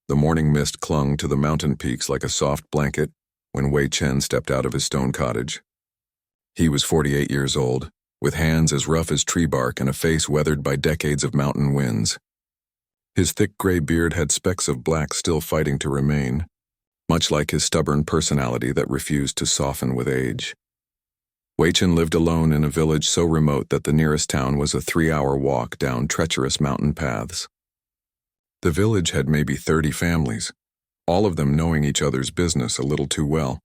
The morning mist clung to the mountain peaks like a soft blanket when Wei Chen stepped out of his stone cottage. He was 48 years old, with hands as rough as tree bark and a face weathered by decades of mountain winds. His thick gray beard had specks of black still fighting to remain, much like his stubborn personality that refused to soften with age. Wei Chen lived alone in a village so remote that the nearest town was a 3-hour walk down treacherous mountain paths. The village had maybe 30 families, all of them knowing each other's business a little too well.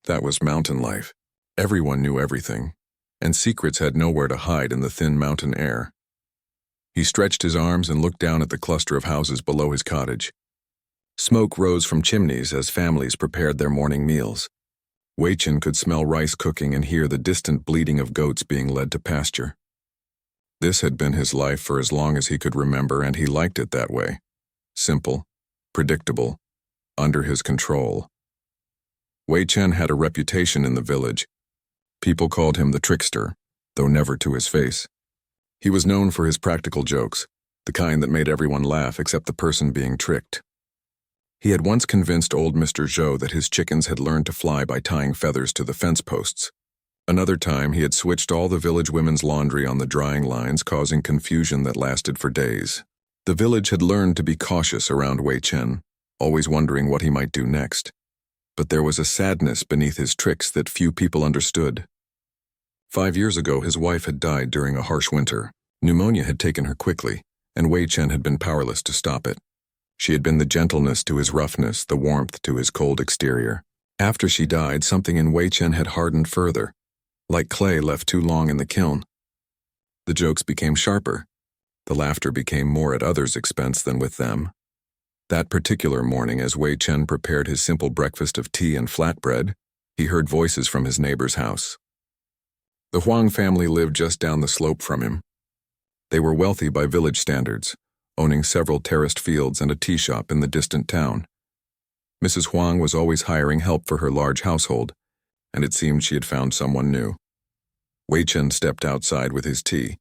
That was mountain life. Everyone knew everything, and secrets had nowhere to hide in the thin mountain air. He stretched his arms and looked down at the cluster of houses below his cottage. Smoke rose from chimneys as families prepared their morning meals. Wei Chen could smell rice cooking and hear the distant bleating of goats being led to pasture. This had been his life for as long as he could remember, and he liked it that way. Simple, predictable, under his control. Wei Chen had a reputation in the village. People called him the trickster, though never to his face. He was known for his practical jokes, the kind that made everyone laugh except the person being tricked. He had once convinced old Mr. Zhou that his chickens had learned to fly by tying feathers to the fence posts. Another time, he had switched all the village women's laundry on the drying lines, causing confusion that lasted for days. The village had learned to be cautious around Wei Chen, always wondering what he might do next. But there was a sadness beneath his tricks that few people understood. 5 years ago, his wife had died during a harsh winter. Pneumonia had taken her quickly, and Wei Chen had been powerless to stop it. She had been the gentleness to his roughness, the warmth to his cold exterior. After she died, something in Wei Chen had hardened further, like clay left too long in the kiln. The jokes became sharper. The laughter became more at others' expense than with them. That particular morning, as Wei Chen prepared his simple breakfast of tea and flatbread, he heard voices from his neighbor's house. The Huang family lived just down the slope from him. They were wealthy by village standards, owning several terraced fields and a tea shop in the distant town. Mrs. Huang was always hiring help for her large household, and it seemed she had found someone new. Wei Chen stepped outside with his tea,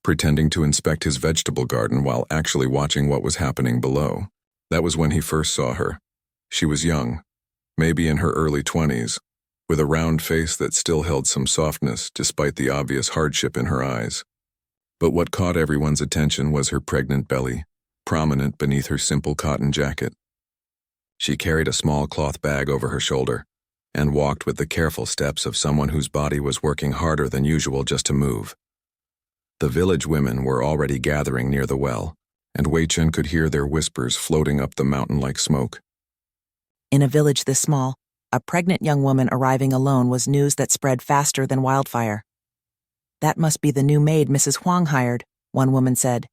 pretending to inspect his vegetable garden while actually watching what was happening below. That was when he first saw her. She was young, maybe in her early 20s, with a round face that still held some softness despite the obvious hardship in her eyes. But what caught everyone's attention was her pregnant belly, prominent beneath her simple cotton jacket. She carried a small cloth bag over her shoulder and walked with the careful steps of someone whose body was working harder than usual just to move. The village women were already gathering near the well, and Wei Chen could hear their whispers floating up the mountain like smoke. In a village this small, a pregnant young woman arriving alone was news that spread faster than wildfire. "That must be the new maid Mrs. Huang hired," one woman said.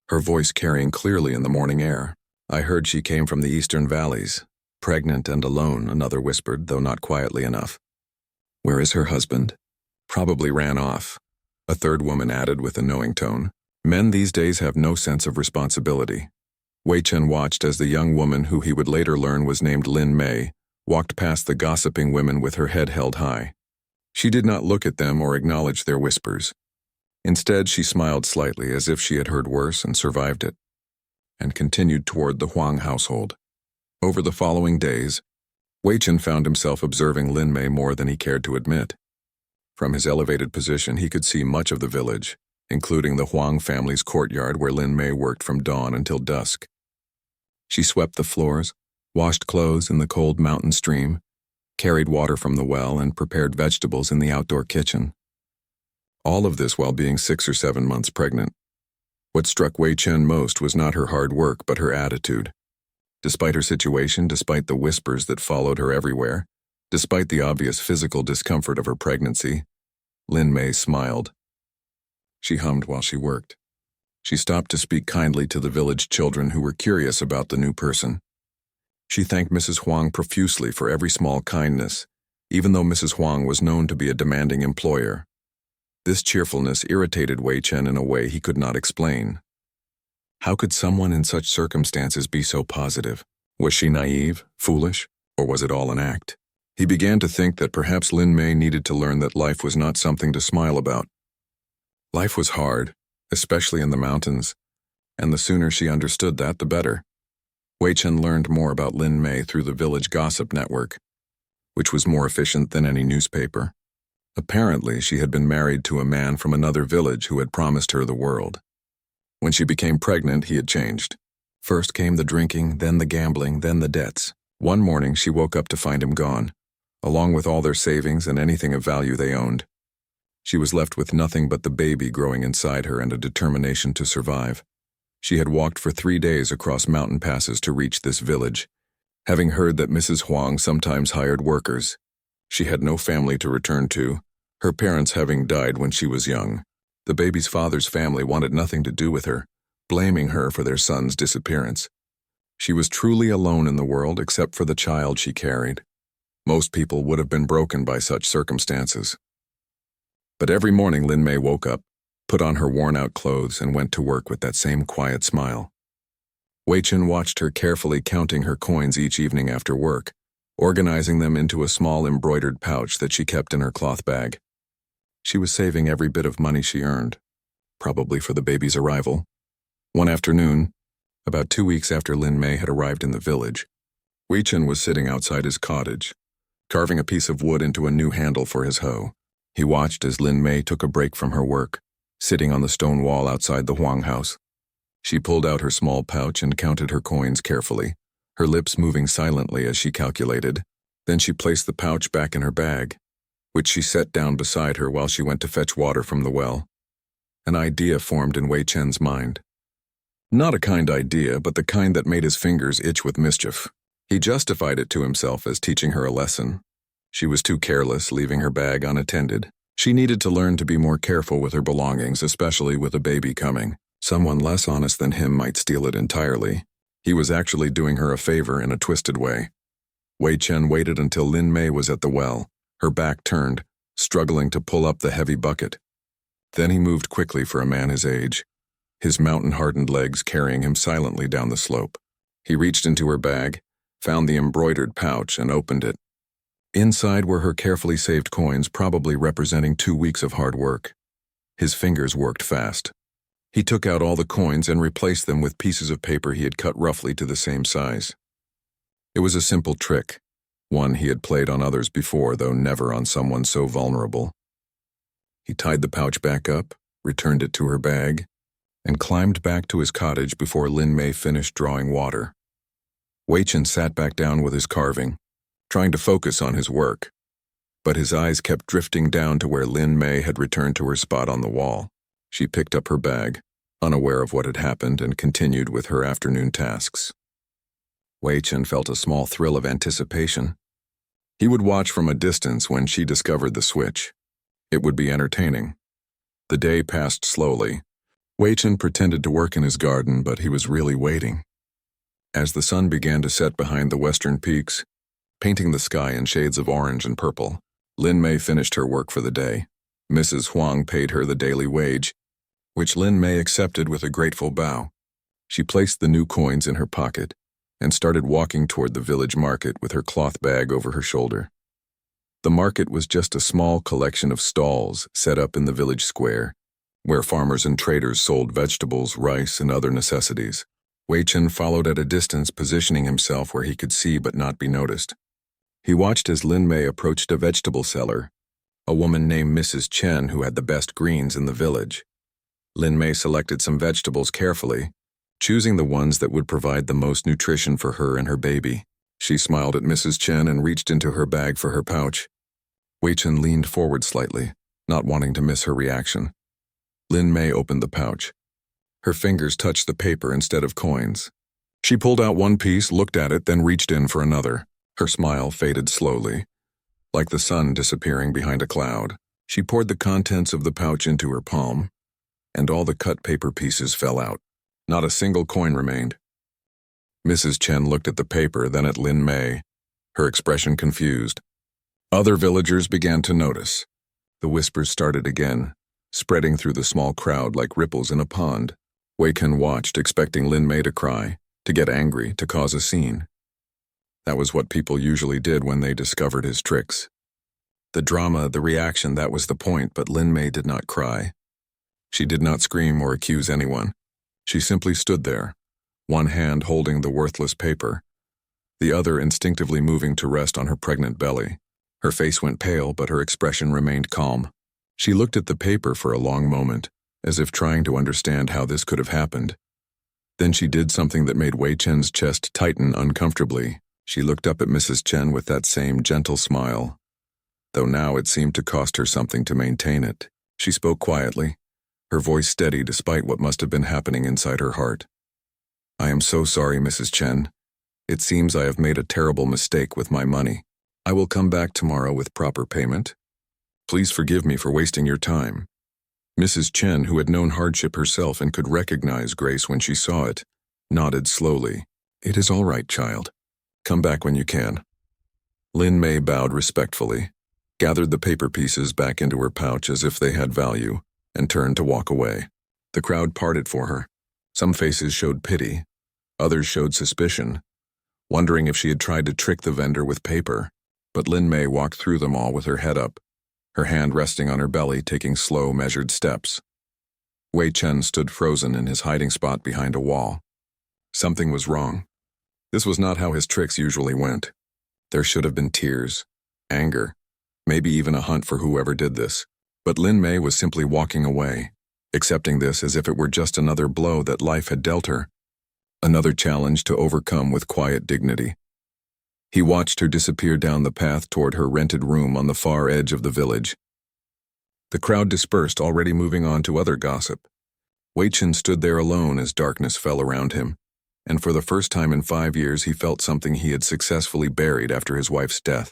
Her voice carrying clearly in the morning air. "I heard she came from the eastern valleys. Pregnant and alone," another whispered, though not quietly enough. "Where is her husband?" "Probably ran off," a third woman added with a knowing tone. Men these days have no sense of responsibility. Wei Chen watched as the young woman, who he would later learn was named Lin Mei, walked past the gossiping women with her head held high. She did not look at them or acknowledge their whispers. Instead, she smiled slightly as if she had heard worse and survived it, and continued toward the Huang household. Over the following days, Wei Chen found himself observing Lin Mei more than he cared to admit. From his elevated position, he could see much of the village, including the Huang family's courtyard where Lin Mei worked from dawn until dusk. She swept the floors, washed clothes in the cold mountain stream, carried water from the well, and prepared vegetables in the outdoor kitchen. All of this while being 6 or 7 months pregnant. What struck Wei Chen most was not her hard work, but her attitude. Despite her situation, despite the whispers that followed her everywhere, despite the obvious physical discomfort of her pregnancy, Lin Mei smiled. She hummed while she worked. She stopped to speak kindly to the village children who were curious about the new person. She thanked Mrs. Huang profusely for every small kindness, even though Mrs. Huang was known to be a demanding employer. This cheerfulness irritated Wei Chen in a way he could not explain. How could someone in such circumstances be so positive? Was she naive, foolish, or was it all an act? He began to think that perhaps Lin Mei needed to learn that life was not something to smile about. Life was hard, especially in the mountains, and the sooner she understood that, the better. Wei Chen learned more about Lin Mei through the village gossip network, which was more efficient than any newspaper. Apparently, she had been married to a man from another village who had promised her the world. When she became pregnant, he had changed. First came the drinking, then the gambling, then the debts. One morning, she woke up to find him gone, along with all their savings and anything of value they owned. She was left with nothing but the baby growing inside her and a determination to survive. She had walked for 3 days across mountain passes to reach this village, having heard that Mrs. Huang sometimes hired workers. She had no family to return to, her parents having died when she was young. The baby's father's family wanted nothing to do with her, blaming her for their son's disappearance. She was truly alone in the world except for the child she carried. Most people would have been broken by such circumstances. But every morning Lin Mei woke up, put on her worn-out clothes, and went to work with that same quiet smile. Wei Chen watched her carefully counting her coins each evening after work, organizing them into a small embroidered pouch that she kept in her cloth bag. She was saving every bit of money she earned, probably for the baby's arrival. One afternoon, about 2 weeks after Lin Mei had arrived in the village, Wei Chen was sitting outside his cottage, carving a piece of wood into a new handle for his hoe. He watched as Lin Mei took a break from her work, sitting on the stone wall outside the Huang house. She pulled out her small pouch and counted her coins carefully, her lips moving silently as she calculated. Then she placed the pouch back in her bag, which she set down beside her while she went to fetch water from the well. An idea formed in Wei Chen's mind. Not a kind idea, but the kind that made his fingers itch with mischief. He justified it to himself as teaching her a lesson. She was too careless, leaving her bag unattended. She needed to learn to be more careful with her belongings, especially with a baby coming. Someone less honest than him might steal it entirely. He was actually doing her a favor in a twisted way. Wei Chen waited until Lin Mei was at the well, her back turned, struggling to pull up the heavy bucket. Then he moved quickly for a man his age, his mountain-hardened legs carrying him silently down the slope. He reached into her bag, found the embroidered pouch, and opened it. Inside were her carefully saved coins, probably representing 2 weeks of hard work. His fingers worked fast. He took out all the coins and replaced them with pieces of paper he had cut roughly to the same size. It was a simple trick, one he had played on others before, though never on someone so vulnerable. He tied the pouch back up, returned it to her bag, and climbed back to his cottage before Lin Mei finished drawing water. Wei Chen sat back down with his carving, trying to focus on his work, but his eyes kept drifting down to where Lin Mei had returned to her spot on the wall. She picked up her bag, unaware of what had happened, and continued with her afternoon tasks. Wei Chen felt a small thrill of anticipation. He would watch from a distance when she discovered the switch. It would be entertaining. The day passed slowly. Wei Chen pretended to work in his garden, but he was really waiting. As the sun began to set behind the western peaks, painting the sky in shades of orange and purple, Lin Mei finished her work for the day. Mrs. Huang paid her the daily wage, which Lin Mei accepted with a grateful bow. She placed the new coins in her pocket and started walking toward the village market with her cloth bag over her shoulder. The market was just a small collection of stalls set up in the village square, where farmers and traders sold vegetables, rice, and other necessities. Wei Chen followed at a distance, positioning himself where he could see but not be noticed. He watched as Lin Mei approached a vegetable seller, a woman named Mrs. Chen who had the best greens in the village. Lin Mei selected some vegetables carefully, choosing the ones that would provide the most nutrition for her and her baby. She smiled at Mrs. Chen and reached into her bag for her pouch. Wei Chen leaned forward slightly, not wanting to miss her reaction. Lin Mei opened the pouch. Her fingers touched the paper instead of coins. She pulled out one piece, looked at it, then reached in for another. Her smile faded slowly, like the sun disappearing behind a cloud. She poured the contents of the pouch into her palm, and all the cut paper pieces fell out. Not a single coin remained. Mrs. Chen looked at the paper, then at Lin Mei, her expression confused. Other villagers began to notice. The whispers started again, spreading through the small crowd like ripples in a pond. Wei Chen watched, expecting Lin Mei to cry, to get angry, to cause a scene. That was what people usually did when they discovered his tricks. The drama, the reaction, that was the point, but Lin Mei did not cry. She did not scream or accuse anyone. She simply stood there, one hand holding the worthless paper, the other instinctively moving to rest on her pregnant belly. Her face went pale, but her expression remained calm. She looked at the paper for a long moment, as if trying to understand how this could have happened. Then she did something that made Wei Chen's chest tighten uncomfortably. She looked up at Mrs. Chen with that same gentle smile, though now it seemed to cost her something to maintain it. She spoke quietly, her voice steady despite what must have been happening inside her heart. "I am so sorry, Mrs. Chen. It seems I have made a terrible mistake with my money. I will come back tomorrow with proper payment. Please forgive me for wasting your time." Mrs. Chen, who had known hardship herself and could recognize grace when she saw it, nodded slowly. "It is all right, child. Come back when you can." Lin Mei bowed respectfully, gathered the paper pieces back into her pouch as if they had value, and turned to walk away. The crowd parted for her. Some faces showed pity, others showed suspicion, wondering if she had tried to trick the vendor with paper, but Lin Mei walked through them all with her head up, her hand resting on her belly, taking slow, measured steps. Wei Chen stood frozen in his hiding spot behind a wall. Something was wrong. This was not how his tricks usually went. There should have been tears, anger, maybe even a hunt for whoever did this. But Lin Mei was simply walking away, accepting this as if it were just another blow that life had dealt her, another challenge to overcome with quiet dignity. He watched her disappear down the path toward her rented room on the far edge of the village. The crowd dispersed, already moving on to other gossip. Wei Chen stood there alone as darkness fell around him, and for the first time in 5 years he felt something he had successfully buried after his wife's death.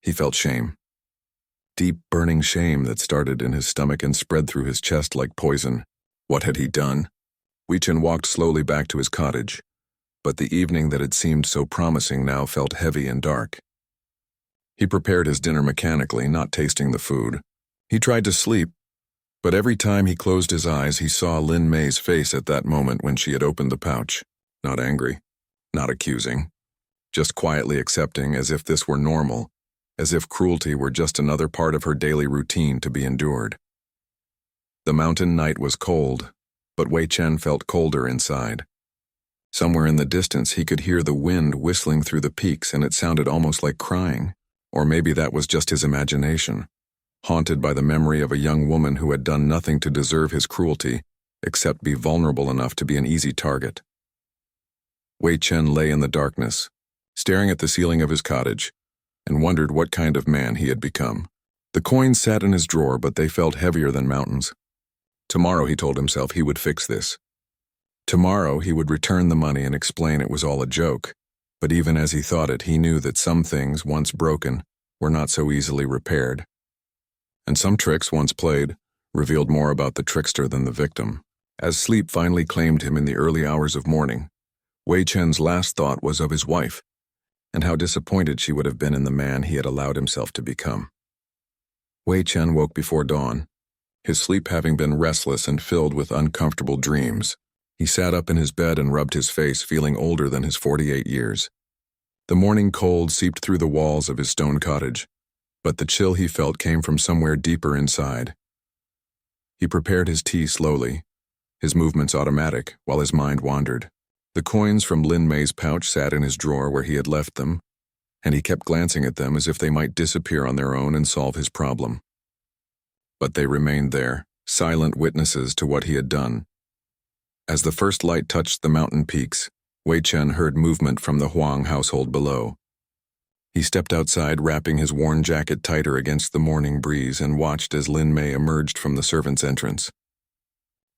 He felt shame. Deep, burning shame that started in his stomach and spread through his chest like poison. What had he done? Wei Chen walked slowly back to his cottage, but the evening that had seemed so promising now felt heavy and dark. He prepared his dinner mechanically, not tasting the food. He tried to sleep, but every time he closed his eyes he saw Lin Mei's face at that moment when she had opened the pouch. Not angry, not accusing, just quietly accepting, as if this were normal, as if cruelty were just another part of her daily routine to be endured. The mountain night was cold, but Wei Chen felt colder inside. Somewhere in the distance he could hear the wind whistling through the peaks, and it sounded almost like crying. Or maybe that was just his imagination, haunted by the memory of a young woman who had done nothing to deserve his cruelty, except be vulnerable enough to be an easy target. Wei Chen lay in the darkness, staring at the ceiling of his cottage, and wondered what kind of man he had become. The coins sat in his drawer, but they felt heavier than mountains. Tomorrow, he told himself, he would fix this. Tomorrow he would return the money and explain it was all a joke, but even as he thought it, he knew that some things, once broken, were not so easily repaired. And some tricks, once played, revealed more about the trickster than the victim. As sleep finally claimed him in the early hours of morning, Wei Chen's last thought was of his wife, and how disappointed she would have been in the man he had allowed himself to become. Wei Chen woke before dawn, his sleep having been restless and filled with uncomfortable dreams. He sat up in his bed and rubbed his face, feeling older than his 48 years. The morning cold seeped through the walls of his stone cottage, but the chill he felt came from somewhere deeper inside. He prepared his tea slowly, his movements automatic, while his mind wandered. The coins from Lin Mei's pouch sat in his drawer where he had left them, and he kept glancing at them as if they might disappear on their own and solve his problem. But they remained there, silent witnesses to what he had done. As the first light touched the mountain peaks, Wei Chen heard movement from the Huang household below. He stepped outside, wrapping his worn jacket tighter against the morning breeze, and watched as Lin Mei emerged from the servants' entrance.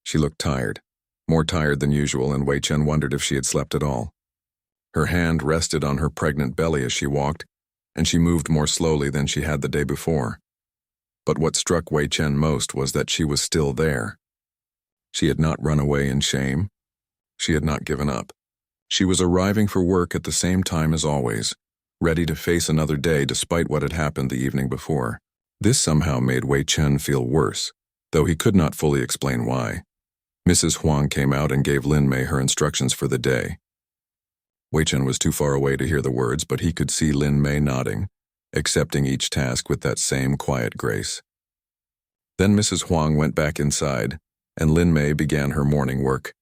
She looked tired, more tired than usual, and Wei Chen wondered if she had slept at all. Her hand rested on her pregnant belly as she walked, and she moved more slowly than she had the day before. But what struck Wei Chen most was that she was still there. She had not run away in shame. She had not given up. She was arriving for work at the same time as always, ready to face another day despite what had happened the evening before. This somehow made Wei Chen feel worse, though he could not fully explain why. Mrs. Huang came out and gave Lin Mei her instructions for the day. Wei Chen was too far away to hear the words, but he could see Lin Mei nodding, accepting each task with that same quiet grace. Then Mrs. Huang went back inside, and Lin Mei began her morning work,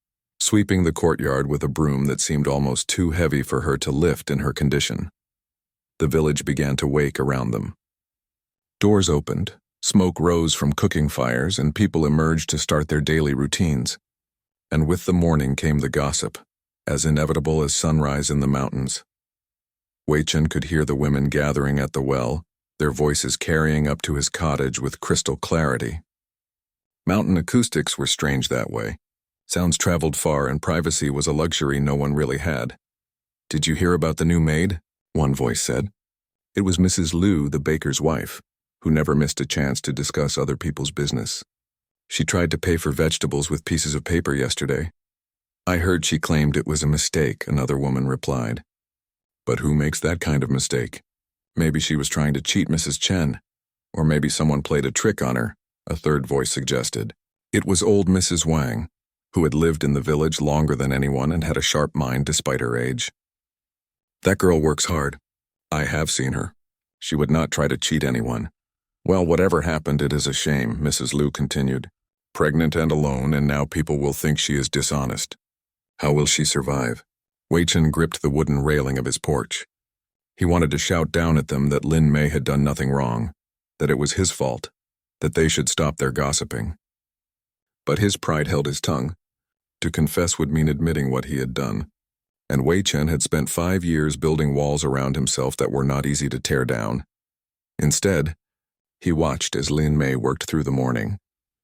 sweeping the courtyard with a broom that seemed almost too heavy for her to lift in her condition. The village began to wake around them. Doors opened, smoke rose from cooking fires, and people emerged to start their daily routines. And with the morning came the gossip, as inevitable as sunrise in the mountains. Wei Chen could hear the women gathering at the well, their voices carrying up to his cottage with crystal clarity. Mountain acoustics were strange that way. Sounds traveled far, and privacy was a luxury no one really had. "Did you hear about the new maid?" one voice said. It was Mrs. Liu, the baker's wife, who never missed a chance to discuss other people's business. "She tried to pay for vegetables with pieces of paper yesterday." "I heard she claimed it was a mistake," another woman replied. "But who makes that kind of mistake? Maybe she was trying to cheat Mrs. Chen, or maybe someone played a trick on her," a third voice suggested. It was old Mrs. Wang, who had lived in the village longer than anyone and had a sharp mind despite her age. "That girl works hard. I have seen her. She would not try to cheat anyone." "Well, whatever happened, it is a shame," Mrs. Liu continued. "Pregnant and alone, and now people will think she is dishonest. How will she survive?" Wei Chen gripped the wooden railing of his porch. He wanted to shout down at them that Lin Mei had done nothing wrong, that it was his fault, that they should stop their gossiping. But his pride held his tongue. To confess would mean admitting what he had done, and Wei Chen had spent 5 years building walls around himself that were not easy to tear down. Instead, he watched as Lin Mei worked through the morning,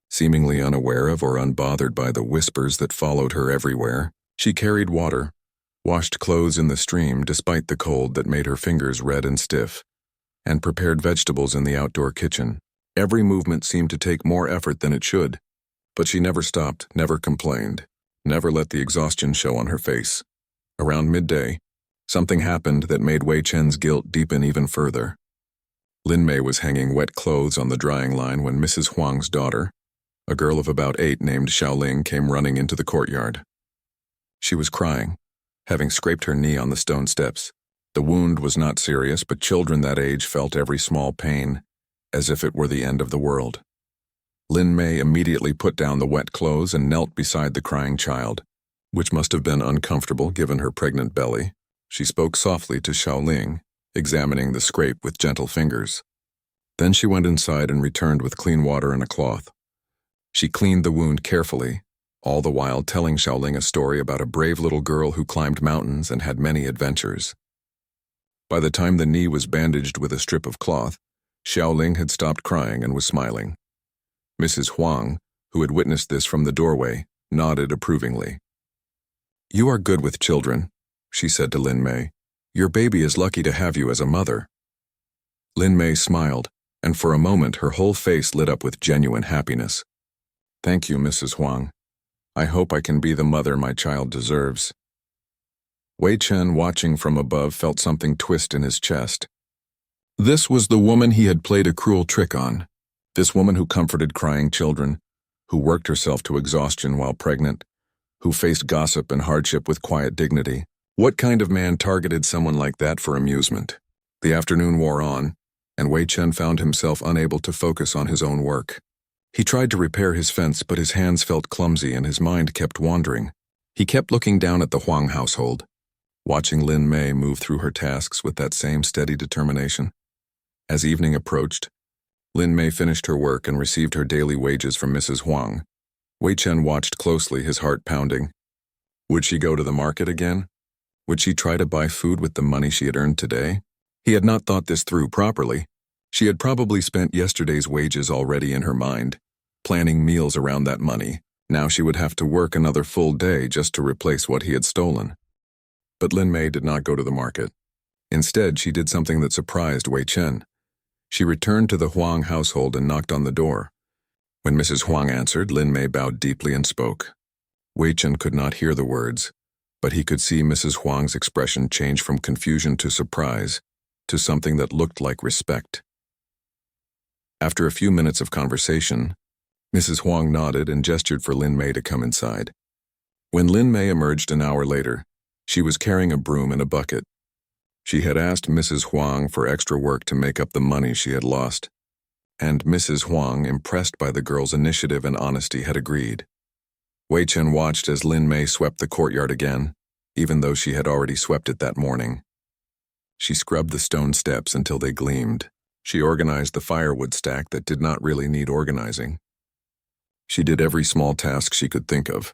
seemingly unaware of or unbothered by the whispers that followed her everywhere. She carried water, washed clothes in the stream despite the cold that made her fingers red and stiff, and prepared vegetables in the outdoor kitchen. Every movement seemed to take more effort than it should, but she never stopped, never complained, never let the exhaustion show on her face. Around midday, something happened that made Wei Chen's guilt deepen even further. Lin Mei was hanging wet clothes on the drying line when Mrs. Huang's daughter, a girl of about 8 named Xiaoling, came running into the courtyard. She was crying, having scraped her knee on the stone steps. The wound was not serious, but children that age felt every small pain, as if it were the end of the world. Lin Mei immediately put down the wet clothes and knelt beside the crying child, which must have been uncomfortable given her pregnant belly. She spoke softly to Xiaoling, examining the scrape with gentle fingers. Then she went inside and returned with clean water and a cloth. She cleaned the wound carefully, all the while telling Xiaoling a story about a brave little girl who climbed mountains and had many adventures. By the time the knee was bandaged with a strip of cloth, Xiaoling had stopped crying and was smiling. Mrs. Huang, who had witnessed this from the doorway, nodded approvingly. "You are good with children," she said to Lin Mei. "Your baby is lucky to have you as a mother." Lin Mei smiled, and for a moment her whole face lit up with genuine happiness. "Thank you, Mrs. Huang. I hope I can be the mother my child deserves." Wei Chen, watching from above, felt something twist in his chest. This was the woman he had played a cruel trick on. This woman who comforted crying children, who worked herself to exhaustion while pregnant, who faced gossip and hardship with quiet dignity. What kind of man targeted someone like that for amusement? The afternoon wore on, and Wei Chen found himself unable to focus on his own work. He tried to repair his fence, but his hands felt clumsy and his mind kept wandering. He kept looking down at the Huang household, watching Lin Mei move through her tasks with that same steady determination. As evening approached, Lin Mei finished her work and received her daily wages from Mrs. Huang. Wei Chen watched closely, his heart pounding. Would she go to the market again? Would she try to buy food with the money she had earned today? He had not thought this through properly. She had probably spent yesterday's wages already in her mind, planning meals around that money. Now she would have to work another full day just to replace what he had stolen. But Lin Mei did not go to the market. Instead, she did something that surprised Wei Chen. She returned to the Huang household and knocked on the door. When Mrs. Huang answered, Lin Mei bowed deeply and spoke. Wei Chen could not hear the words, but he could see Mrs. Huang's expression change from confusion to surprise, to something that looked like respect. After a few minutes of conversation, Mrs. Huang nodded and gestured for Lin Mei to come inside. When Lin Mei emerged an hour later, she was carrying a broom and a bucket. She had asked Mrs. Huang for extra work to make up the money she had lost, and Mrs. Huang, impressed by the girl's initiative and honesty, had agreed. Wei Chen watched as Lin Mei swept the courtyard again, even though she had already swept it that morning. She scrubbed the stone steps until they gleamed. She organized the firewood stack that did not really need organizing. She did every small task she could think of,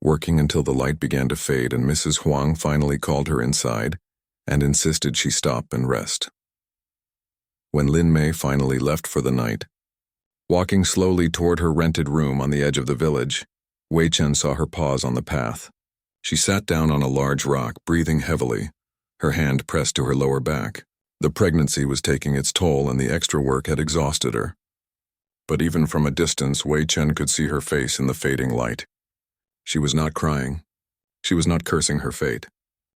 working until the light began to fade and Mrs. Huang finally called her inside and insisted she stop and rest. When Lin Mei finally left for the night, walking slowly toward her rented room on the edge of the village, Wei Chen saw her pause on the path. She sat down on a large rock, breathing heavily, her hand pressed to her lower back. The pregnancy was taking its toll and the extra work had exhausted her. But even from a distance, Wei Chen could see her face in the fading light. She was not crying. She was not cursing her fate.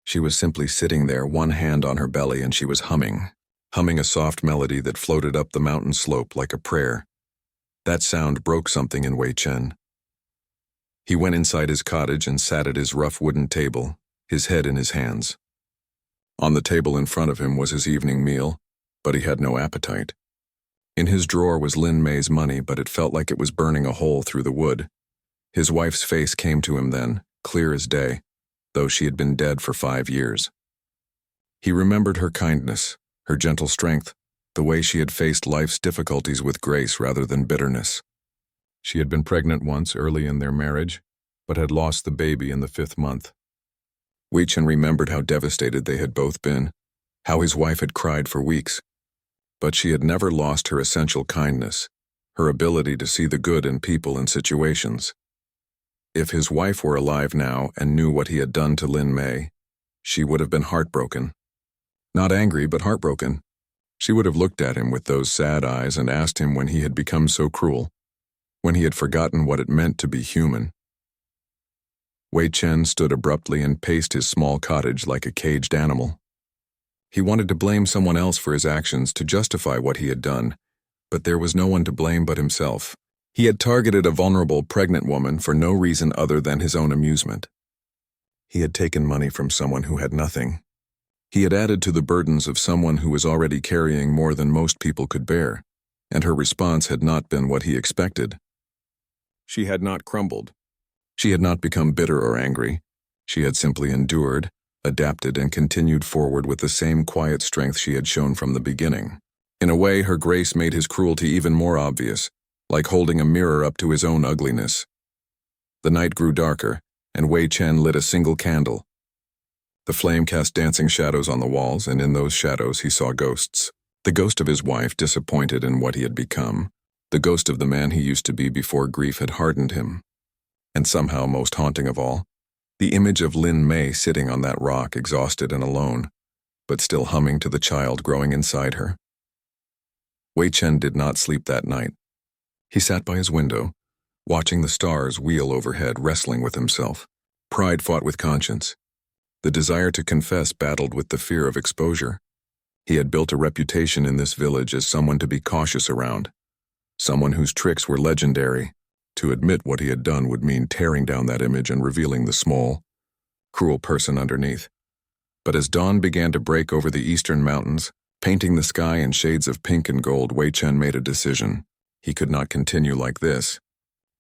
She was simply sitting there, one hand on her belly, and she was humming a soft melody that floated up the mountain slope like a prayer. That sound broke something in Wei Chen. He went inside his cottage and sat at his rough wooden table, his head in his hands. On the table in front of him was his evening meal, but he had no appetite. In his drawer was Lin Mei's money, but it felt like it was burning a hole through the wood. His wife's face came to him then, clear as day, though she had been dead for 5 years. He remembered her kindness, her gentle strength, the way she had faced life's difficulties with grace rather than bitterness. She had been pregnant once early in their marriage, but had lost the baby in the 5th month. Wei Chen remembered how devastated they had both been, how his wife had cried for weeks. But she had never lost her essential kindness, her ability to see the good in people and situations. If his wife were alive now and knew what he had done to Lin Mei, she would have been heartbroken. Not angry, but heartbroken. She would have looked at him with those sad eyes and asked him when he had become so cruel, when he had forgotten what it meant to be human. Wei Chen stood abruptly and paced his small cottage like a caged animal. He wanted to blame someone else for his actions to justify what he had done, but there was no one to blame but himself. He had targeted a vulnerable pregnant woman for no reason other than his own amusement. He had taken money from someone who had nothing. He had added to the burdens of someone who was already carrying more than most people could bear, and her response had not been what he expected. She had not crumbled. She had not become bitter or angry. She had simply endured, adapted, and continued forward with the same quiet strength she had shown from the beginning. In a way, her grace made his cruelty even more obvious, like holding a mirror up to his own ugliness. The night grew darker, and Wei Chen lit a single candle. The flame cast dancing shadows on the walls, and in those shadows he saw ghosts. The ghost of his wife, disappointed in what he had become. The ghost of the man he used to be before grief had hardened him. And somehow, most haunting of all, the image of Lin Mei sitting on that rock, exhausted and alone, but still humming to the child growing inside her. Wei Chen did not sleep that night. He sat by his window, watching the stars wheel overhead, wrestling with himself. Pride fought with conscience. The desire to confess battled with the fear of exposure. He had built a reputation in this village as someone to be cautious around, someone whose tricks were legendary. To admit what he had done would mean tearing down that image and revealing the small, cruel person underneath. But as dawn began to break over the eastern mountains, painting the sky in shades of pink and gold, Wei Chen made a decision. He could not continue like this.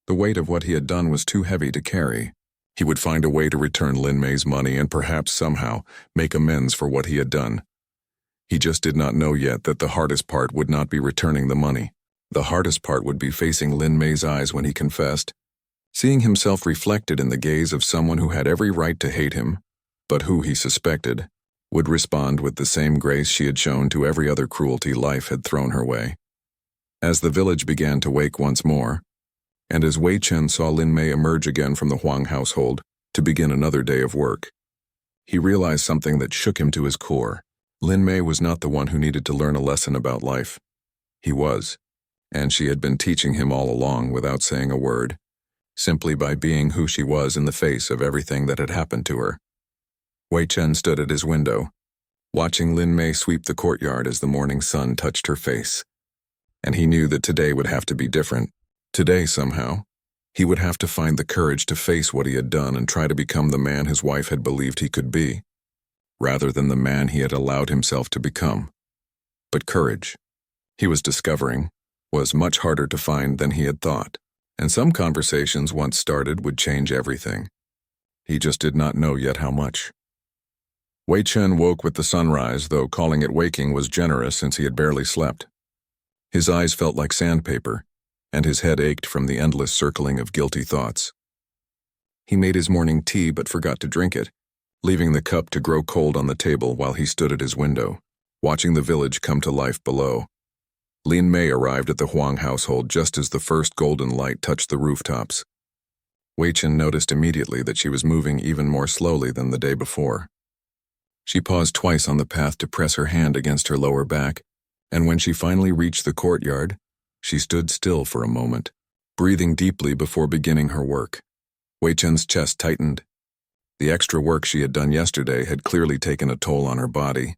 The weight of what he had done was too heavy to carry. He would find a way to return Lin Mei's money and perhaps somehow make amends for what he had done. He just did not know yet that the hardest part would not be returning the money. The hardest part would be facing Lin Mei's eyes when he confessed, seeing himself reflected in the gaze of someone who had every right to hate him, but who, he suspected, would respond with the same grace she had shown to every other cruelty life had thrown her way. As the village began to wake once more, and as Wei Chen saw Lin Mei emerge again from the Huang household to begin another day of work, he realized something that shook him to his core. Lin Mei was not the one who needed to learn a lesson about life. He was, and she had been teaching him all along without saying a word, simply by being who she was in the face of everything that had happened to her. Wei Chen stood at his window, watching Lin Mei sweep the courtyard as the morning sun touched her face. And he knew that today would have to be different. Today, somehow, he would have to find the courage to face what he had done and try to become the man his wife had believed he could be, rather than the man he had allowed himself to become. But courage, he was discovering, was much harder to find than he had thought. And some conversations once started would change everything. He just did not know yet how much. Wei Chen woke with the sunrise, though calling it waking was generous since he had barely slept. His eyes felt like sandpaper, and his head ached from the endless circling of guilty thoughts. He made his morning tea but forgot to drink it, leaving the cup to grow cold on the table while he stood at his window, watching the village come to life below. Lin Mei arrived at the Huang household just as the first golden light touched the rooftops. Wei Chen noticed immediately that she was moving even more slowly than the day before. She paused twice on the path to press her hand against her lower back, and when she finally reached the courtyard, she stood still for a moment, breathing deeply before beginning her work. Wei Chen's chest tightened. The extra work she had done yesterday had clearly taken a toll on her body.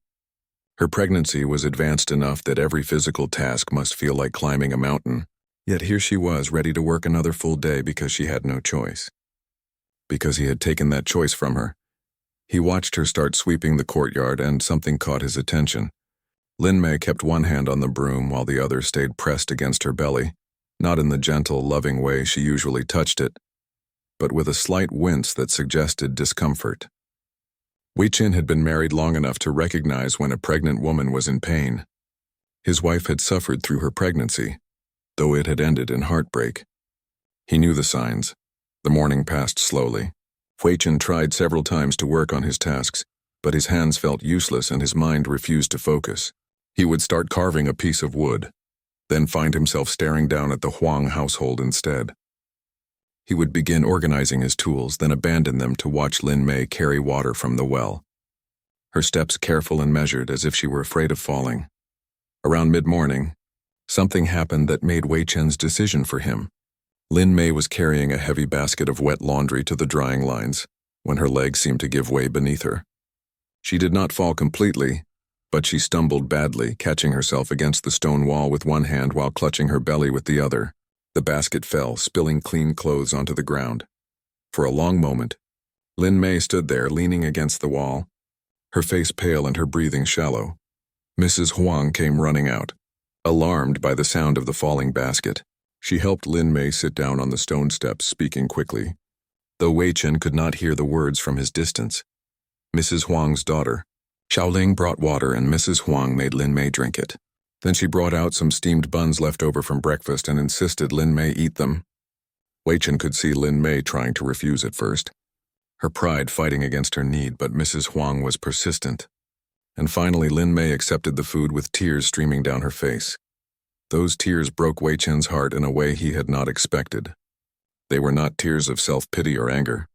Her pregnancy was advanced enough that every physical task must feel like climbing a mountain, yet here she was ready to work another full day because she had no choice. Because he had taken that choice from her. He watched her start sweeping the courtyard and something caught his attention. Lin Mei kept one hand on the broom while the other stayed pressed against her belly, not in the gentle, loving way she usually touched it, but with a slight wince that suggested discomfort. Wei Chen had been married long enough to recognize when a pregnant woman was in pain. His wife had suffered through her pregnancy, though it had ended in heartbreak. He knew the signs. The morning passed slowly. Wei Chen tried several times to work on his tasks, but his hands felt useless and his mind refused to focus. He would start carving a piece of wood, then find himself staring down at the Huang household instead. He would begin organizing his tools, then abandon them to watch Lin Mei carry water from the well. Her steps careful and measured as if she were afraid of falling. Around mid-morning, something happened that made Wei Chen's decision for him. Lin Mei was carrying a heavy basket of wet laundry to the drying lines when her legs seemed to give way beneath her. She did not fall completely, but she stumbled badly, catching herself against the stone wall with one hand while clutching her belly with the other. The basket fell, spilling clean clothes onto the ground. For a long moment, Lin Mei stood there leaning against the wall, her face pale and her breathing shallow. Mrs. Huang came running out, alarmed by the sound of the falling basket. She helped Lin Mei sit down on the stone steps, speaking quickly, though Wei Chen could not hear the words from his distance. Mrs. Huang's daughter, Xiaoling, brought water and Mrs. Huang made Lin Mei drink it. Then she brought out some steamed buns left over from breakfast and insisted Lin Mei eat them. Wei Chen could see Lin Mei trying to refuse at first, her pride fighting against her need, but Mrs. Huang was persistent. And finally Lin Mei accepted the food with tears streaming down her face. Those tears broke Wei Chen's heart in a way he had not expected. They were not tears of self-pity or anger.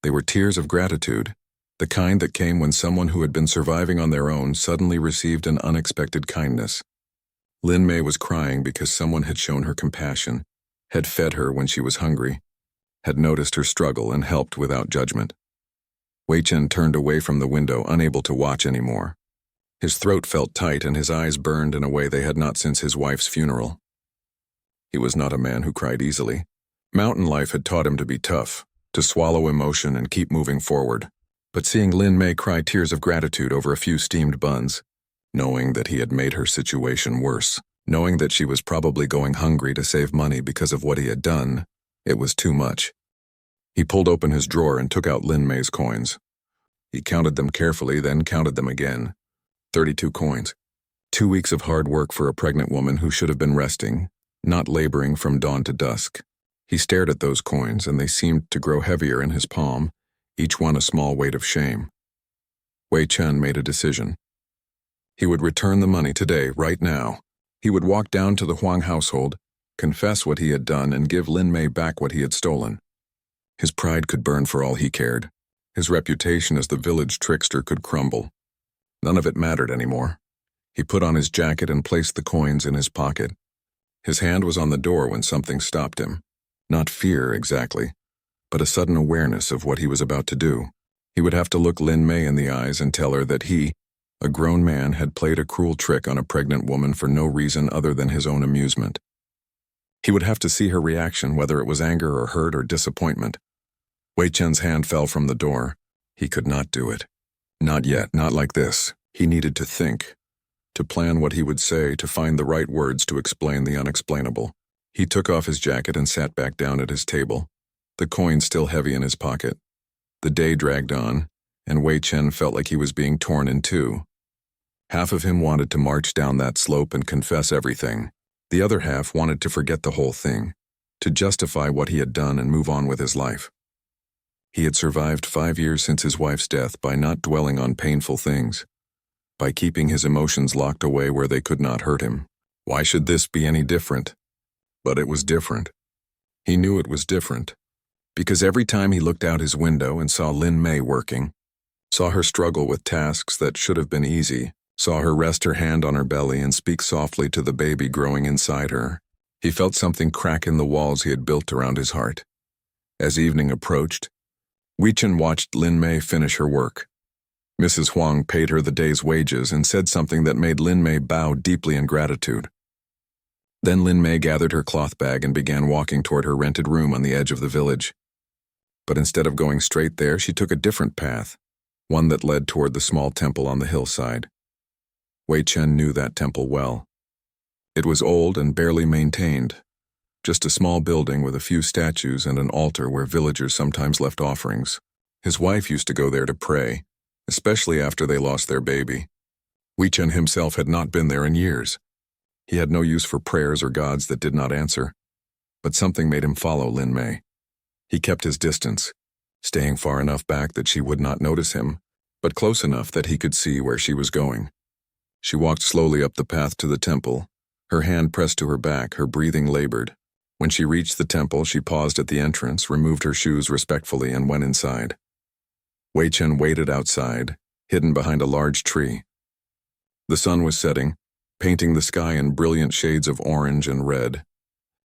They were tears of gratitude, the kind that came when someone who had been surviving on their own suddenly received an unexpected kindness. Lin Mei was crying because someone had shown her compassion, had fed her when she was hungry, had noticed her struggle and helped without judgment. Wei Chen turned away from the window, unable to watch anymore. His throat felt tight and his eyes burned in a way they had not since his wife's funeral. He was not a man who cried easily. Mountain life had taught him to be tough, to swallow emotion and keep moving forward. But seeing Lin Mei cry tears of gratitude over a few steamed buns, knowing that he had made her situation worse, knowing that she was probably going hungry to save money because of what he had done, it was too much. He pulled open his drawer and took out Lin Mei's coins. He counted them carefully, then counted them again. 32 coins. 2 weeks of hard work for a pregnant woman who should have been resting, not laboring from dawn to dusk. He stared at those coins, and they seemed to grow heavier in his palm, each one a small weight of shame. Wei Chen made a decision. He would return the money today, right now. He would walk down to the Huang household, confess what he had done, and give Lin Mei back what he had stolen. His pride could burn for all he cared. His reputation as the village trickster could crumble. None of it mattered anymore. He put on his jacket and placed the coins in his pocket. His hand was on the door when something stopped him. Not fear, exactly, but a sudden awareness of what he was about to do. He would have to look Lin Mei in the eyes and tell her that he, a grown man, had played a cruel trick on a pregnant woman for no reason other than his own amusement. He would have to see her reaction, whether it was anger or hurt or disappointment. Wei Chen's hand fell from the door. He could not do it. Not yet, not like this. He needed to think, to plan what he would say, to find the right words to explain the unexplainable. He took off his jacket and sat back down at his table, the coin still heavy in his pocket. The day dragged on, and Wei Chen felt like he was being torn in two. Half of him wanted to march down that slope and confess everything. The other half wanted to forget the whole thing, to justify what he had done and move on with his life. He had survived 5 years since his wife's death by not dwelling on painful things, by keeping his emotions locked away where they could not hurt him. Why should this be any different? But it was different. He knew it was different, because every time he looked out his window and saw Lin Mei working, saw her struggle with tasks that should have been easy, saw her rest her hand on her belly and speak softly to the baby growing inside her, he felt something crack in the walls he had built around his heart. As evening approached, Wei Chen watched Lin Mei finish her work. Mrs. Huang paid her the day's wages and said something that made Lin Mei bow deeply in gratitude. Then Lin Mei gathered her cloth bag and began walking toward her rented room on the edge of the village. But instead of going straight there, she took a different path, one that led toward the small temple on the hillside. Wei Chen knew that temple well. It was old and barely maintained, just a small building with a few statues and an altar where villagers sometimes left offerings. His wife used to go there to pray, especially after they lost their baby. Wei Chen himself had not been there in years. He had no use for prayers or gods that did not answer, but something made him follow Lin Mei. He kept his distance, staying far enough back that she would not notice him, but close enough that he could see where she was going. She walked slowly up the path to the temple, her hand pressed to her back, her breathing labored. When she reached the temple, she paused at the entrance, removed her shoes respectfully, and went inside. Wei Chen waited outside, hidden behind a large tree. The sun was setting, painting the sky in brilliant shades of orange and red.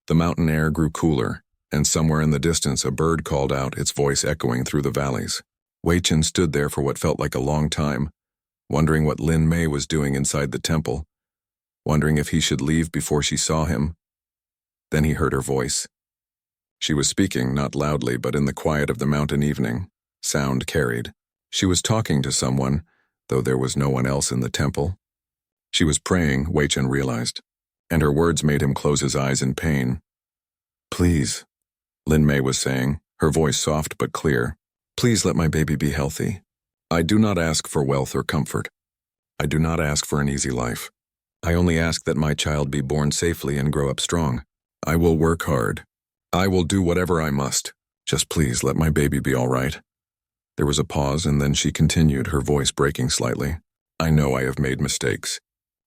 The mountain air grew cooler, and somewhere in the distance a bird called out, its voice echoing through the valleys. Wei Chen stood there for what felt like a long time, wondering what Lin Mei was doing inside the temple, wondering if he should leave before she saw him. Then he heard her voice. She was speaking, not loudly, but in the quiet of the mountain evening, sound carried. She was talking to someone, though there was no one else in the temple. She was praying, Wei Chen realized, and her words made him close his eyes in pain. "Please," Lin Mei was saying, her voice soft but clear, "please let my baby be healthy. I do not ask for wealth or comfort. I do not ask for an easy life. I only ask that my child be born safely and grow up strong. I will work hard. I will do whatever I must. Just please let my baby be all right." There was a pause, and then she continued, her voice breaking slightly. "I know I have made mistakes.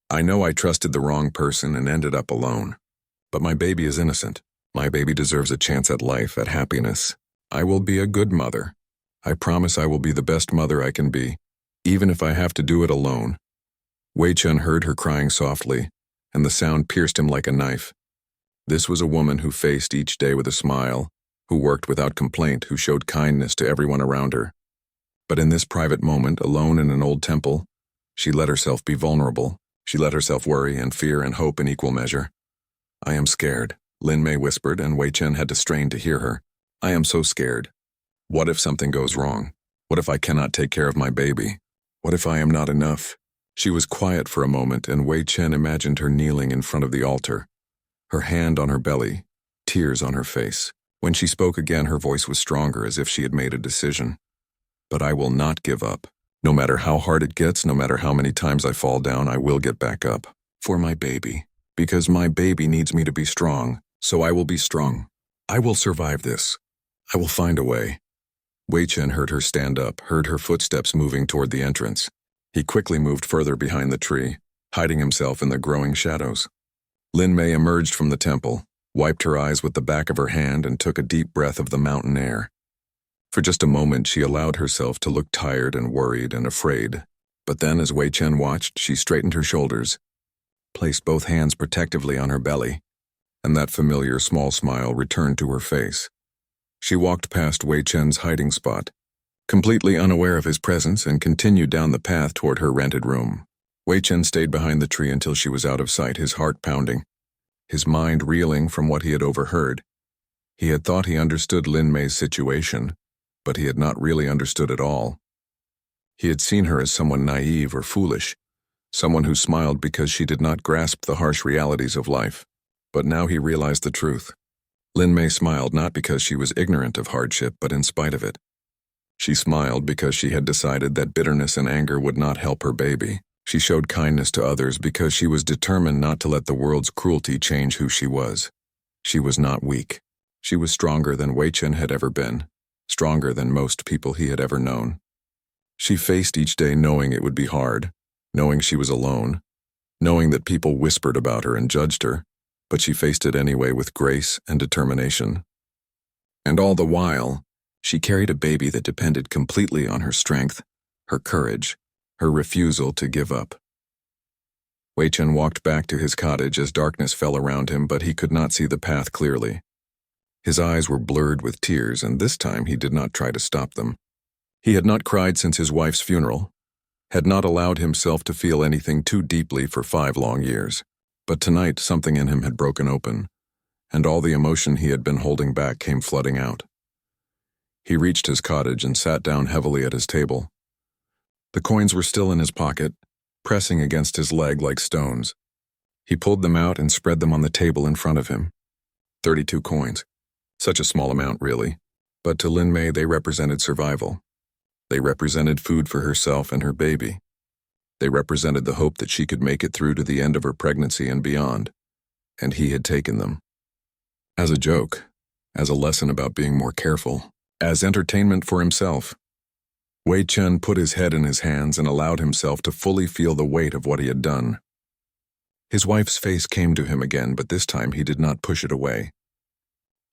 I know I trusted the wrong person and ended up alone. But my baby is innocent. My baby deserves a chance at life, at happiness. I will be a good mother. I promise I will be the best mother I can be, even if I have to do it alone." Wei Chen heard her crying softly, and the sound pierced him like a knife. This was a woman who faced each day with a smile, who worked without complaint, who showed kindness to everyone around her. But in this private moment, alone in an old temple, she let herself be vulnerable. She let herself worry and fear and hope in equal measure. "I am scared," Lin Mei whispered, and Wei Chen had to strain to hear her. "I am so scared. What if something goes wrong? What if I cannot take care of my baby? What if I am not enough?" She was quiet for a moment, and Wei Chen imagined her kneeling in front of the altar, her hand on her belly, tears on her face. When she spoke again, her voice was stronger, as if she had made a decision. "But I will not give up. No matter how hard it gets, no matter how many times I fall down, I will get back up. For my baby. Because my baby needs me to be strong, so I will be strong. I will survive this. I will find a way." Wei Chen heard her stand up, heard her footsteps moving toward the entrance. He quickly moved further behind the tree, hiding himself in the growing shadows. Lin Mei emerged from the temple, wiped her eyes with the back of her hand, and took a deep breath of the mountain air. For just a moment, she allowed herself to look tired and worried and afraid. But then, as Wei Chen watched, she straightened her shoulders, placed both hands protectively on her belly, and that familiar small smile returned to her face. She walked past Wei Chen's hiding spot, completely unaware of his presence, and continued down the path toward her rented room. Wei Chen stayed behind the tree until she was out of sight, his heart pounding, his mind reeling from what he had overheard. He had thought he understood Lin Mei's situation, but he had not really understood at all. He had seen her as someone naive or foolish, someone who smiled because she did not grasp the harsh realities of life. But now he realized the truth. Lin Mei smiled not because she was ignorant of hardship, but in spite of it. She smiled because she had decided that bitterness and anger would not help her baby. She showed kindness to others because she was determined not to let the world's cruelty change who she was. She was not weak. She was stronger than Wei Chen had ever been, stronger than most people he had ever known. She faced each day knowing it would be hard, knowing she was alone, knowing that people whispered about her and judged her, but she faced it anyway with grace and determination. And all the while, she carried a baby that depended completely on her strength, her courage, her refusal to give up. Wei Chen walked back to his cottage as darkness fell around him, but he could not see the path clearly. His eyes were blurred with tears, and this time he did not try to stop them. He had not cried since his wife's funeral, had not allowed himself to feel anything too deeply for 5 long years. But tonight something in him had broken open, and all the emotion he had been holding back came flooding out. He reached his cottage and sat down heavily at his table. The coins were still in his pocket, pressing against his leg like stones. He pulled them out and spread them on the table in front of him. 32 coins. Such a small amount, really. But to Lin Mei, they represented survival. They represented food for herself and her baby. They represented the hope that she could make it through to the end of her pregnancy and beyond. And he had taken them. As a joke, as a lesson about being more careful, as entertainment for himself. Wei Chen put his head in his hands and allowed himself to fully feel the weight of what he had done. His wife's face came to him again, but this time he did not push it away.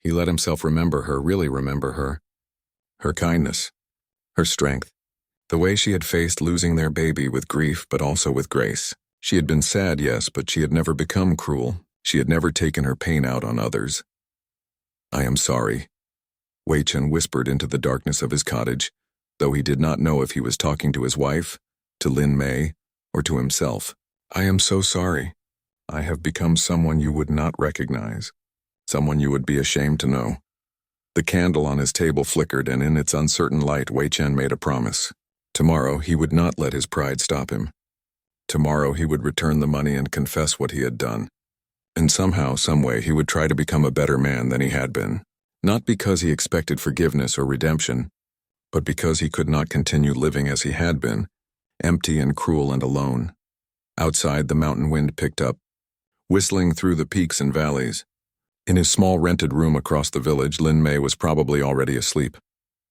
He let himself remember her, really remember her. Her kindness, her strength, the way she had faced losing their baby with grief but also with grace. She had been sad, yes, but she had never become cruel. She had never taken her pain out on others. "I am sorry," Wei Chen whispered into the darkness of his cottage, though he did not know if he was talking to his wife, to Lin Mei, or to himself. "I am so sorry. I have become someone you would not recognize, someone you would be ashamed to know." The candle on his table flickered, and in its uncertain light, Wei Chen made a promise. Tomorrow he would not let his pride stop him. Tomorrow he would return the money and confess what he had done. And somehow, someway, he would try to become a better man than he had been. Not because he expected forgiveness or redemption, but because he could not continue living as he had been, empty and cruel and alone. Outside, the mountain wind picked up, whistling through the peaks and valleys. In his small rented room across the village, Lin Mei was probably already asleep,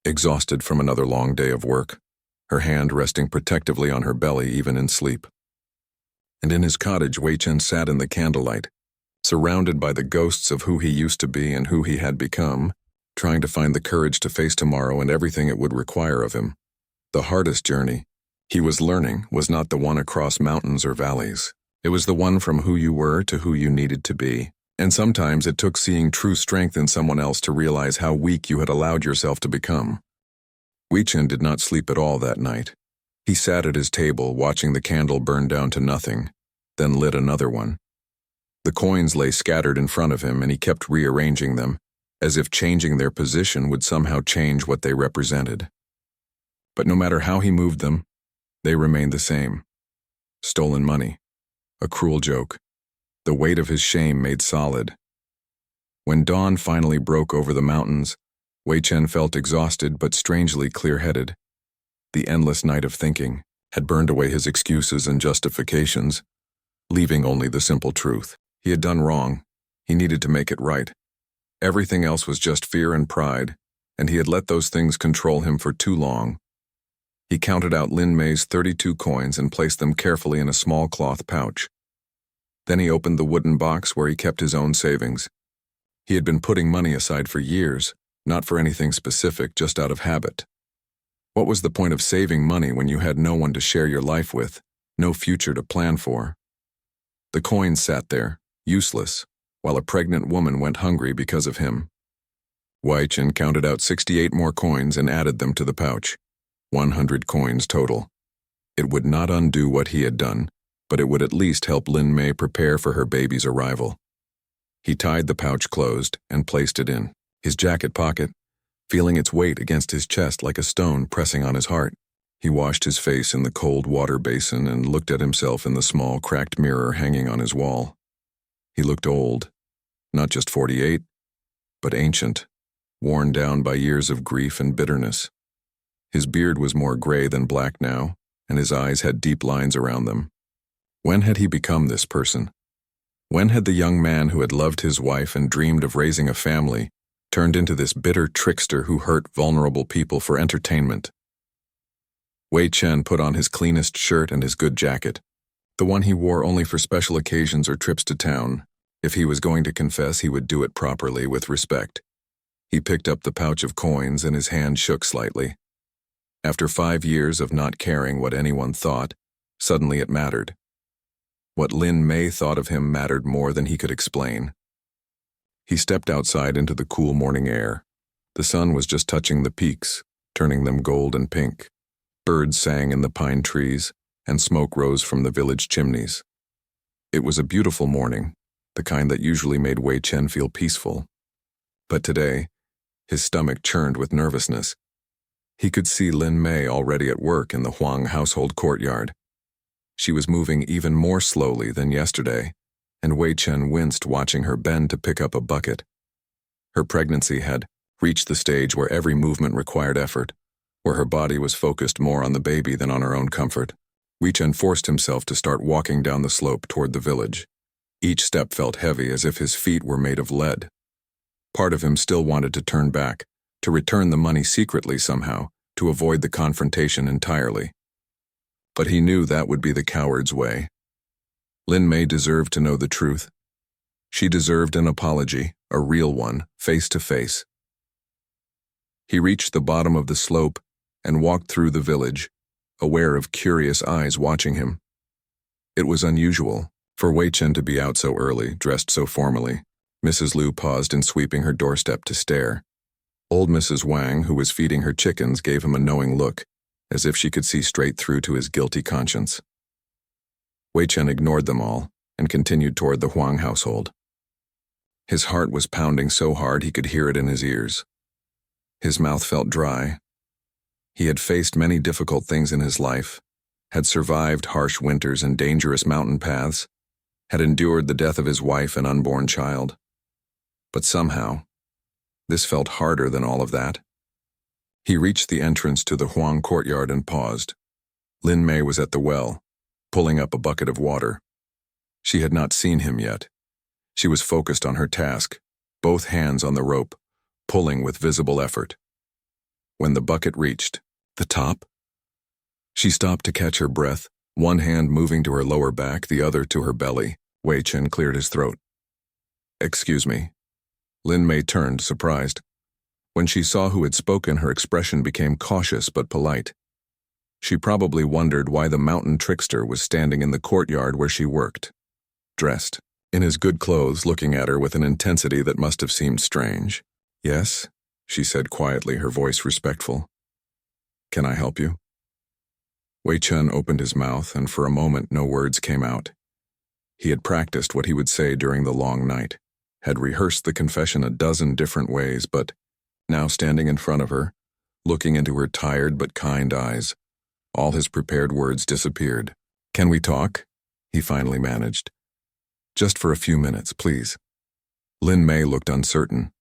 exhausted from another long day of work, her hand resting protectively on her belly even in sleep. And in his cottage, Wei Chen sat in the candlelight, surrounded by the ghosts of who he used to be and who he had become, trying to find the courage to face tomorrow and everything it would require of him. The hardest journey he was learning was not the one across mountains or valleys. It was the one from who you were to who you needed to be. And sometimes it took seeing true strength in someone else to realize how weak you had allowed yourself to become. Wei Chen did not sleep at all that night. He sat at his table, watching the candle burn down to nothing, then lit another one. The coins lay scattered in front of him, and he kept rearranging them, as if changing their position would somehow change what they represented. But no matter how he moved them, they remained the same. Stolen money. A cruel joke. The weight of his shame made solid. When dawn finally broke over the mountains, Wei Chen felt exhausted but strangely clear-headed. The endless night of thinking had burned away his excuses and justifications, leaving only the simple truth. He had done wrong. He needed to make it right. Everything else was just fear and pride, and he had let those things control him for too long. He counted out Lin Mei's 32 coins and placed them carefully in a small cloth pouch. Then he opened the wooden box where he kept his own savings. He had been putting money aside for years, not for anything specific, just out of habit. What was the point of saving money when you had no one to share your life with, no future to plan for? The coins sat there, useless, while a pregnant woman went hungry because of him. Wei Chen counted out 68 more coins and added them to the pouch. 100 coins total. It would not undo what he had done, but it would at least help Lin Mei prepare for her baby's arrival. He tied the pouch closed and placed it in his jacket pocket, feeling its weight against his chest like a stone pressing on his heart. He washed his face in the cold water basin and looked at himself in the small, cracked mirror hanging on his wall. He looked old, Not just 48, but ancient, worn down by years of grief and bitterness. His beard was more gray than black now, and his eyes had deep lines around them. When had he become this person? When had the young man who had loved his wife and dreamed of raising a family turned into this bitter trickster who hurt vulnerable people for entertainment? Wei Chen put on his cleanest shirt and his good jacket, the one he wore only for special occasions or trips to town. If he was going to confess, he would do it properly, with respect. He picked up the pouch of coins and his hand shook slightly. After 5 years of not caring what anyone thought, suddenly it mattered. What Lin Mei thought of him mattered more than he could explain. He stepped outside into the cool morning air. The sun was just touching the peaks, turning them gold and pink. Birds sang in the pine trees, and smoke rose from the village chimneys. It was a beautiful morning, the kind that usually made Wei Chen feel peaceful. But today, his stomach churned with nervousness. He could see Lin Mei already at work in the Huang household courtyard. She was moving even more slowly than yesterday, and Wei Chen winced watching her bend to pick up a bucket. Her pregnancy had reached the stage where every movement required effort, where her body was focused more on the baby than on her own comfort. Wei Chen forced himself to start walking down the slope toward the village. Each step felt heavy, as if his feet were made of lead. Part of him still wanted to turn back, to return the money secretly somehow, to avoid the confrontation entirely. But he knew that would be the coward's way. Lin Mei deserved to know the truth. She deserved an apology, a real one, face to face. He reached the bottom of the slope and walked through the village, aware of curious eyes watching him. It was unusual for Wei Chen to be out so early, dressed so formally. Mrs. Liu paused in sweeping her doorstep to stare. Old Mrs. Wang, who was feeding her chickens, gave him a knowing look, as if she could see straight through to his guilty conscience. Wei Chen ignored them all and continued toward the Huang household. His heart was pounding so hard he could hear it in his ears. His mouth felt dry. He had faced many difficult things in his life, had survived harsh winters and dangerous mountain paths, had endured the death of his wife and unborn child. But somehow, this felt harder than all of that. He reached the entrance to the Huang courtyard and paused. Lin Mei was at the well, pulling up a bucket of water. She had not seen him yet. She was focused on her task, both hands on the rope, pulling with visible effort. When the bucket reached the top, she stopped to catch her breath, one hand moving to her lower back, the other to her belly. Wei Chen cleared his throat. "Excuse me." Lin Mei turned, surprised. When she saw who had spoken, her expression became cautious but polite. She probably wondered why the mountain trickster was standing in the courtyard where she worked, dressed in his good clothes, looking at her with an intensity that must have seemed strange. "Yes," she said quietly, her voice respectful. "Can I help you?" Wei Chen opened his mouth, and for a moment no words came out. He had practiced what he would say during the long night, had rehearsed the confession a dozen different ways, but now standing in front of her, looking into her tired but kind eyes, all his prepared words disappeared. "Can we talk?" he finally managed. "Just for a few minutes, please." Lin Mei looked uncertain.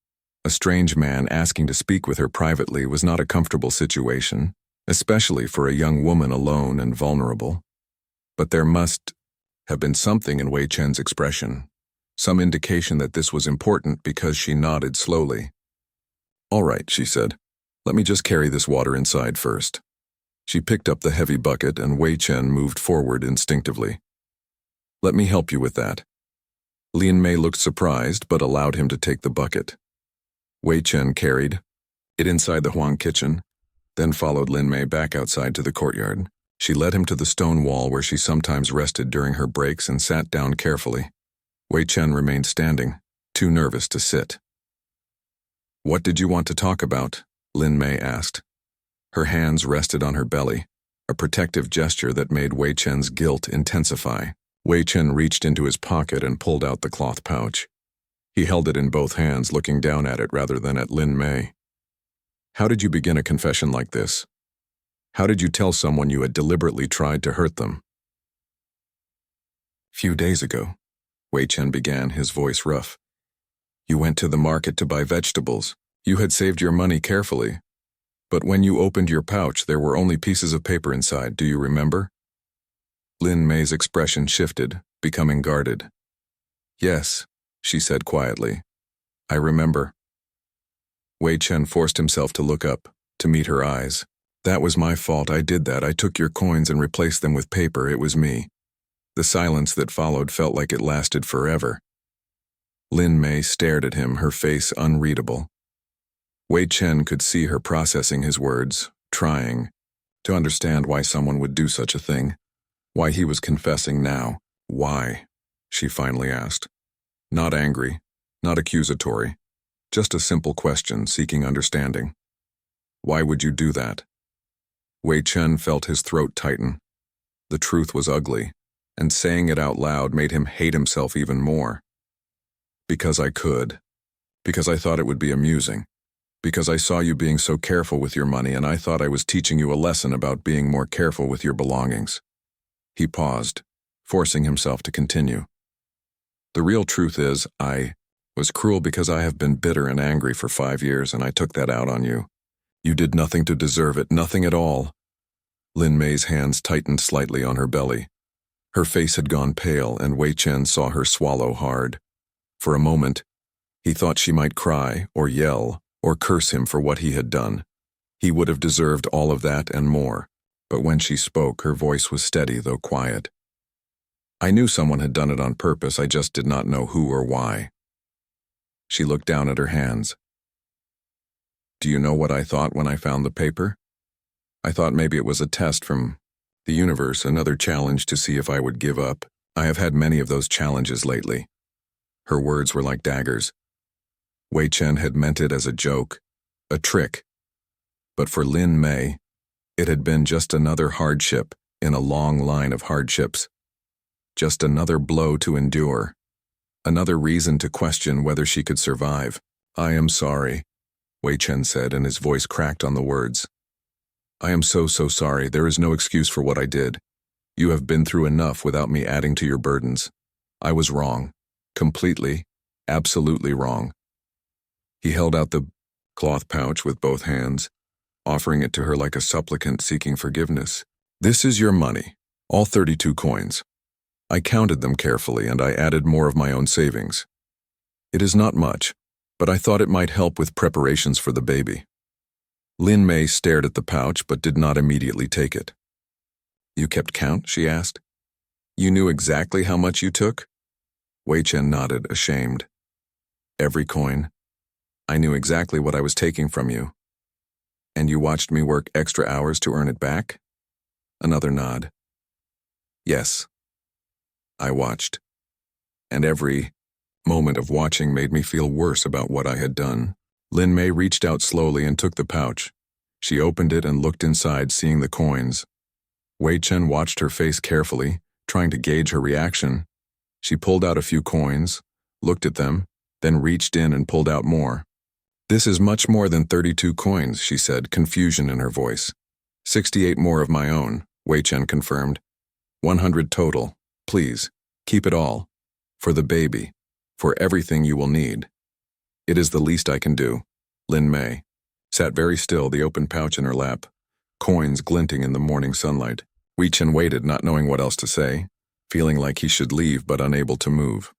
A strange man asking to speak with her privately was not a comfortable situation, especially for a young woman alone and vulnerable. But there must have been something in Wei Chen's expression, some indication that this was important, because she nodded slowly. "All right," she said. "Let me just carry this water inside first." She picked up the heavy bucket, and Wei Chen moved forward instinctively. "Let me help you with that." Lin Mei looked surprised but allowed him to take the bucket. Wei Chen carried it inside the Huang kitchen, then followed Lin Mei back outside to the courtyard. She led him to the stone wall where she sometimes rested during her breaks and sat down carefully. Wei Chen remained standing, too nervous to sit. "What did you want to talk about?" Lin Mei asked. Her hands rested on her belly, a protective gesture that made Wei Chen's guilt intensify. Wei Chen reached into his pocket and pulled out the cloth pouch. He held it in both hands, looking down at it rather than at Lin Mei. "How did you begin a confession like this? How did you tell someone you had deliberately tried to hurt them?" "Few days ago," Wei Chen began, his voice rough. You went to the market to buy vegetables. You had saved your money carefully. But when you opened your pouch, there were only pieces of paper inside. Do you remember? Lin May's expression shifted, becoming guarded. Yes, she said quietly. I remember. Wei Chen forced himself to look up, to meet her eyes. That was my fault. I did that. I took your coins and replaced them with paper. It was me. The silence that followed felt like it lasted forever. Lin May stared at him, her face unreadable. Wei Chen could see her processing his words, trying to understand why someone would do such a thing, why he was confessing now. Why? She finally asked. Not angry, not accusatory, just a simple question seeking understanding. Why would you do that? Wei Chen felt his throat tighten. The truth was ugly, and saying it out loud made him hate himself even more. Because I could. Because I thought it would be amusing. Because I saw you being so careful with your money and I thought I was teaching you a lesson about being more careful with your belongings. He paused, forcing himself to continue. The real truth is, I was cruel because I have been bitter and angry for 5 years and I took that out on you. You did nothing to deserve it, nothing at all. Lin May's hands tightened slightly on her belly. Her face had gone pale and Wei Chen saw her swallow hard. For a moment, he thought she might cry or yell or curse him for what he had done. He would have deserved all of that and more, but when she spoke, her voice was steady though quiet. I knew someone had done it on purpose, I just did not know who or why. She looked down at her hands. Do you know what I thought when I found the paper? I thought maybe it was a test from the universe, another challenge to see if I would give up. I have had many of those challenges lately. Her words were like daggers. Wei Chen had meant it as a joke, a trick. But for Lin May, it had been just another hardship in a long line of hardships. Just another blow to endure. Another reason to question whether she could survive. I am sorry, Wei Chen said, and his voice cracked on the words. I am so sorry. There is no excuse for what I did. You have been through enough without me adding to your burdens. I was wrong. Completely, absolutely wrong. He held out the cloth pouch with both hands, offering it to her like a supplicant seeking forgiveness. This is your money, all 32 coins. I counted them carefully and I added more of my own savings. It is not much, but I thought it might help with preparations for the baby. Lin May stared at the pouch but did not immediately take it. You kept count? She asked. You knew exactly how much you took? Wei Chen nodded, ashamed. Every coin. I knew exactly what I was taking from you. And you watched me work extra hours to earn it back? Another nod. Yes. I watched. And every moment of watching made me feel worse about what I had done. Lin May reached out slowly and took the pouch. She opened it and looked inside, seeing the coins. Wei Chen watched her face carefully, trying to gauge her reaction. She pulled out a few coins, looked at them, then reached in and pulled out more. This is much more than 32 coins, she said, confusion in her voice. 68 more of my own, Wei Chen confirmed. 100 total. Please, keep it all. For the baby. For everything you will need. It is the least I can do. Lin May sat very still, the open pouch in her lap, coins glinting in the morning sunlight. Wei Chen waited, not knowing what else to say, feeling like he should leave but unable to move.